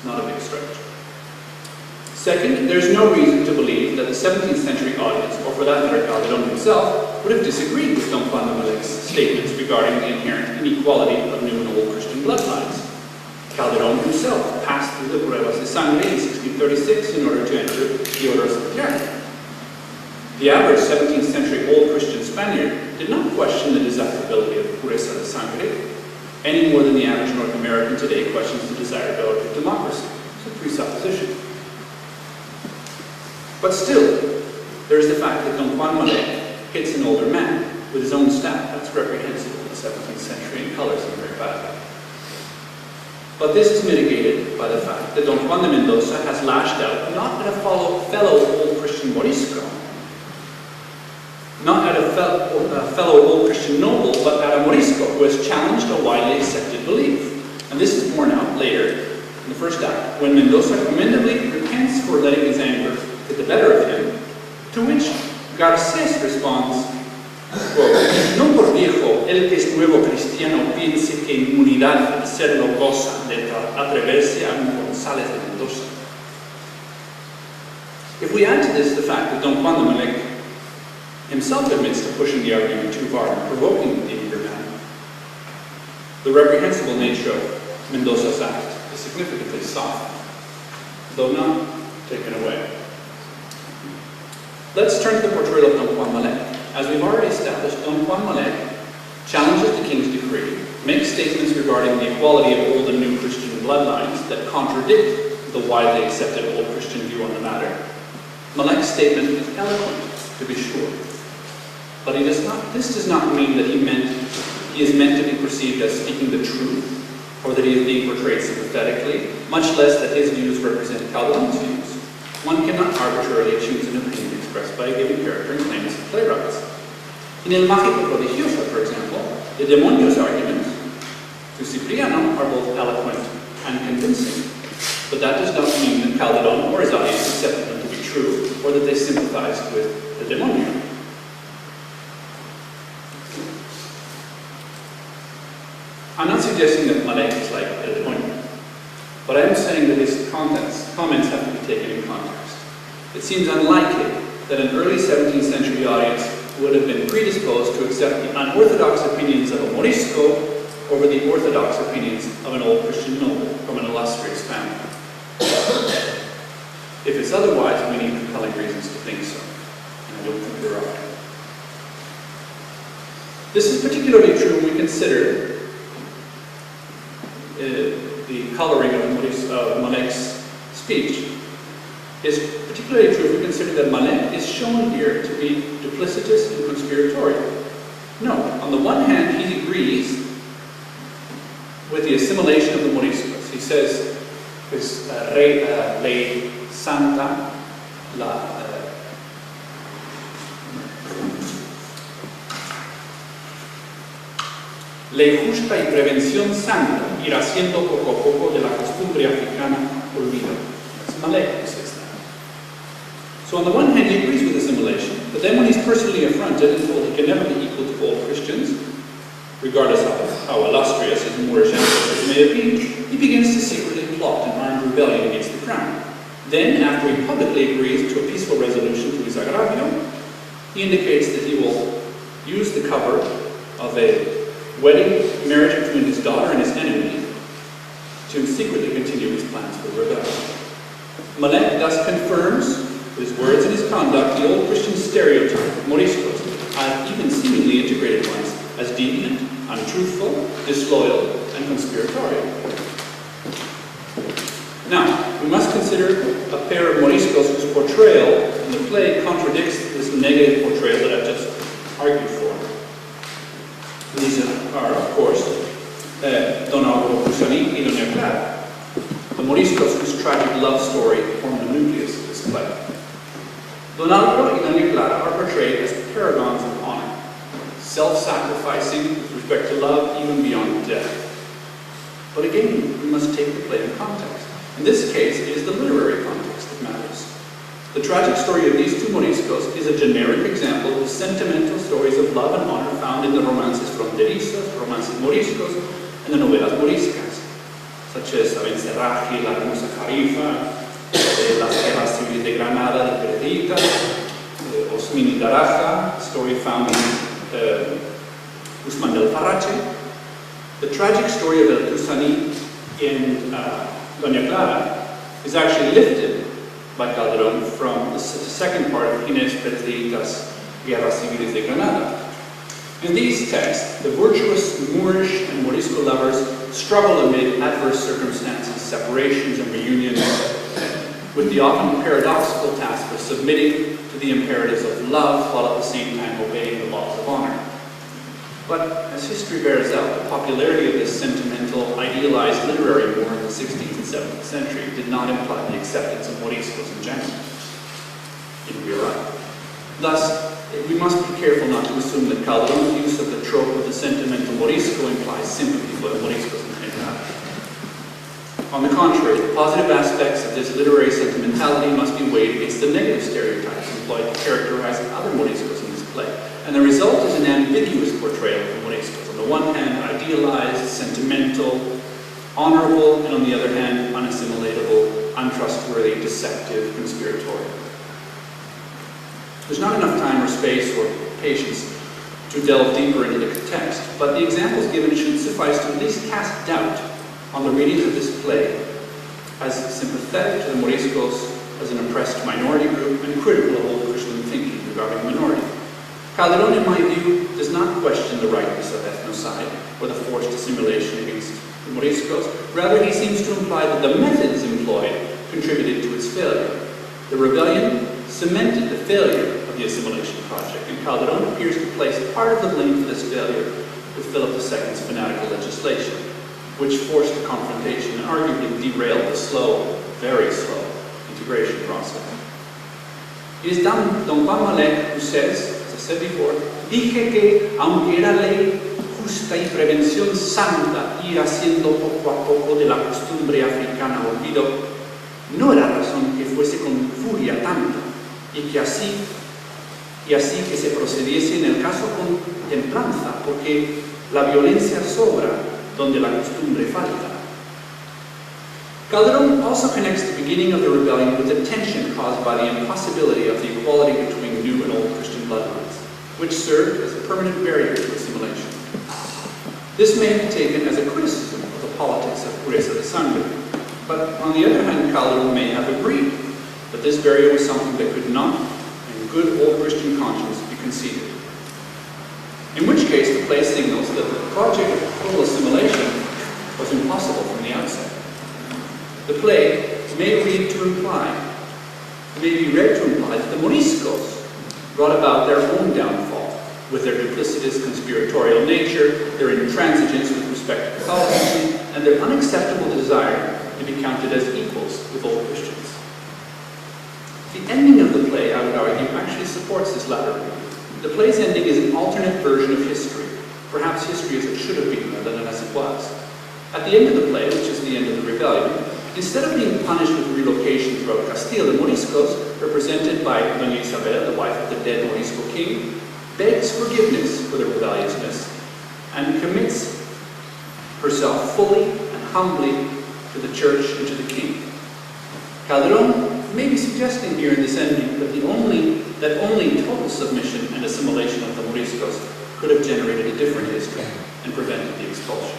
not a big stretch. Second, there's no reason to believe that the 17th century audience, or for that matter Calderón himself, would have disagreed with Don Juan de Malec's statements regarding the inherent inequality of new and old Christian bloodlines. Calderón himself passed through the pruebas de sangre in 1636 in order to enter the Order of Santiago. The average 17th century old Christian Spaniard did not question the desirability of pureza de sangre any more than the average North American today questions the desirability of democracy. It's a presupposition. But still, there is the fact that Don Juan Malec hits an older man with his own staff. That's reprehensible in the 17th century and colors him very badly. But this is mitigated by the fact that Don Juan de Mendoza has lashed out not at a fellow old Christian morisco, not at a fellow old Christian noble, but at a morisco who has challenged a widely accepted belief. And this is borne out later in the first act, when Mendoza commendably repents for letting his anger get the better of him, to which Garcés responds, quote, "No por viejo, el que es nuevo cristiano piense que inmunidad de serlo goza de atreverse a un González de Mendoza." If we add to this the fact that Don Juan de Malec himself admits to pushing the argument too far and provoking the eager man, the reprehensible nature of Mendoza's act is significantly softened, though not taken away. Let's turn to the portrayal of Don Juan Malec. As we've already established, Don Juan Malec challenges the king's decree, makes statements regarding the equality of old and new Christian bloodlines that contradict the widely accepted old Christian view on the matter. Malec's statement is eloquent, to be sure, but this does not mean that he is meant to be perceived as speaking the truth, or that he is being portrayed sympathetically, much less that his views represent Calderón's views. One cannot arbitrarily choose an opinion expressed by a given character in claims of playwrights. In El Mágico Prodigioso, for example, the Demonio's arguments to Cipriano are both eloquent and convincing, but that does not mean that Calderón or his audience accepted them to be true, or that they sympathized with the Demonio. I'm not suggesting that Malec is like El Demonio, but I am saying that his comments have to be taken in context. It seems unlikely that an early 17th century audience would have been predisposed to accept the unorthodox opinions of a morisco over the orthodox opinions of an old Christian noble from an illustrious family. If it's otherwise, we need compelling reasons to think so, and I don't think there are. This is particularly true when we consider the coloring of Malec's speech. Is particularly true if we consider that Malec is shown here to be duplicitous and conspiratorial. No, on the one hand, he agrees with the assimilation of the moriscos. He says, pues, ley santa, ley justa y prevención santa, ir haciendo poco a poco de la costumbre africana olvido. That's Malec who says that. So on the one hand, he agrees with assimilation, but then when he's personally affronted and told he can never be equal to old Christians, regardless of how illustrious his Moorish ancestors may have been, he begins to secretly plot an armed rebellion against the crown. Then, after he publicly agrees to a peaceful resolution to his aggravio, he indicates that he will use the cover of a wedding marriage between his daughter and his enemy to secretly continue his plans for rebellion. Malec thus confirms with his words and his conduct the old Christian stereotype of moriscos, and even seemingly integrated ones, as deviant, untruthful, disloyal, and conspiratorial. Now, we must consider a pair of moriscos whose portrayal in the play contradicts this negative portrayal that I've just argued for. These are, of course, Don Álvaro Tuzaní y Doña Clara, the moriscos whose tragic love story form the nucleus of this play. Don Álvaro y Doña Clara are portrayed as paragons of honor, self-sacrificing with respect to love even beyond death. But again, we must take the play in context. In this case, it is the literary context that matters. The tragic story of these two moriscos is a generic example of the sentimental stories of love and honor found in the romances fronterizos, romances moriscos, and the novelas moriscas. such as Abencerraje, la hermosa Jarifa, las guerras civiles de Granada, de Perdita, Osmini Daraja, story found in Guzmán del Farrache. The tragic story of el Tuzaní in Doña Clara is actually lifted by Calderón from the second part of Ginés Perdita's Guerras Civiles de Granada. In these texts, the virtuous Moorish and Morisco lovers struggle amid adverse circumstances, separations and reunions, with the often paradoxical task of submitting to the imperatives of love while at the same time obeying the laws of honor. But as history bears out, the popularity of this sentimental, idealized literary Moor in the 16th and 17th century did not imply the acceptance of Moriscos in general in real life. Thus, we must be careful not to assume that Calderón's use of the trope of the sentimental Morisco implies sympathy for the Moriscos in general. On the contrary, the positive aspects of this literary sentimentality must be weighed against the negative stereotypes employed to characterize other Moriscos in this play. And the result is an ambiguous portrayal of the Moriscos. On the one hand, idealized, sentimental, honorable, and on the other hand, unassimilatable, untrustworthy, deceptive, conspiratorial. There's not enough time or space or patience to delve deeper into the text, but the examples given should suffice to at least cast doubt on the readings of this play as sympathetic to the Moriscos as an oppressed minority group and critical of old Christian thinking regarding minority. Calderón, in my view, does not question the rightness of ethnocide or the forced assimilation against the Moriscos. Rather, he seems to imply that the methods employed contributed to its failure. The rebellion cemented the failure of the assimilation project, and Calderón appears to place part of the blame for this failure with Philip II's fanatical legislation, which forced the confrontation and arguably derailed the slow, very slow, integration process. It is Don Juan Malek who says, as I said before, dije que, aunque era ley justa y prevención santa ir haciendo poco a poco de la costumbre africana olvido, no era razón que fuese con furia tanta, y así que se procediese en el caso con templanza, porque la violencia sobra donde la costumbre falta. Calderón also connects the beginning of the rebellion with the tension caused by the impossibility of the equality between new and old Christian bloodlines, which served as a permanent barrier to assimilation. This may be taken as a criticism of the politics of pureza de sangre, but on the other hand, Calderón may have agreed that this barrier was something that could not, in good old Christian conscience, be conceded. In which case, the play signals that the project of total assimilation was impossible from the outset. The play may be read to imply that the Moriscos brought about their own downfall with their duplicitous conspiratorial nature, their intransigence with respect to Catholicism, and their unacceptable desire to be counted as equals with old Christians. The ending of the play, I would argue, actually supports this latter view. The play's ending is an alternate version of history, perhaps history as it should have been rather than as it was. At the end of the play, which is the end of the rebellion, instead of being punished with relocation throughout Castile, the Moriscos, represented by Doña Isabel, the wife of the dead Morisco king, begs forgiveness for their rebelliousness and commits herself fully and humbly to the church and to the king. Calderón may be suggesting here in this ending that only total submission and assimilation of the Moriscos could have generated a different history and prevented the expulsion.